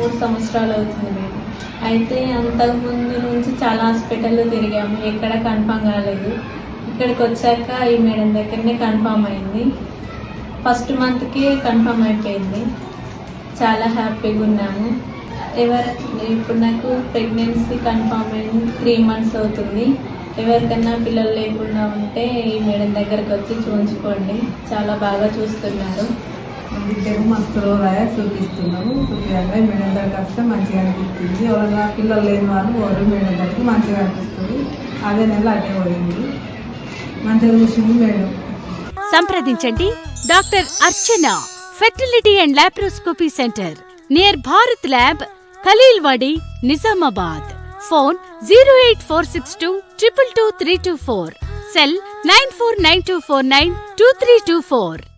3 సంవత్సరాలు అవుతుంది మేము. అయితే అంతకుముందు నుంచి చాలా హాస్పిటల్లో తిరిగాము, ఎక్కడ కన్ఫామ్ కాలేదు. ఇక్కడికి వచ్చాక ఈ మేడం దగ్గరనే కన్ఫామ్ అయింది. ఫస్ట్ మంత్కి కన్ఫామ్ అయిపోయింది. చాలా హ్యాపీగా ఉన్నాము. ఇప్పుడు నాకు ప్రెగ్నెన్సీ కన్ఫామ్ అయింది, 3 మంత్స్ అవుతుంది. ఎవరికన్నా పిల్లలు లేకుండా ఉంటే ఈ మేడం దగ్గరకు వచ్చి చూపించుకోండి, చాలా బాగా చూస్తున్నారు. ఇద్దరు మస్తు రాయా చూపిస్తున్నాము. చూపించాక మేడం దగ్గరకు వస్తే మంచిగా అనిపిస్తుంది. ఎవరైనా పిల్లలు లేని వాళ్ళు ఎవరు మేడం దగ్గరికి మంచిగా అనిపిస్తుంది. అదే నెల అటే పోయింది, మంచిగా చూసింది మేడం. సంప్రదించండి dr.Archana Fertility and Laparoscopy Center near Bharath Lab, Khaleelwadi, Nizamabad. Phone 08462 222 324. Cell 949249 2324.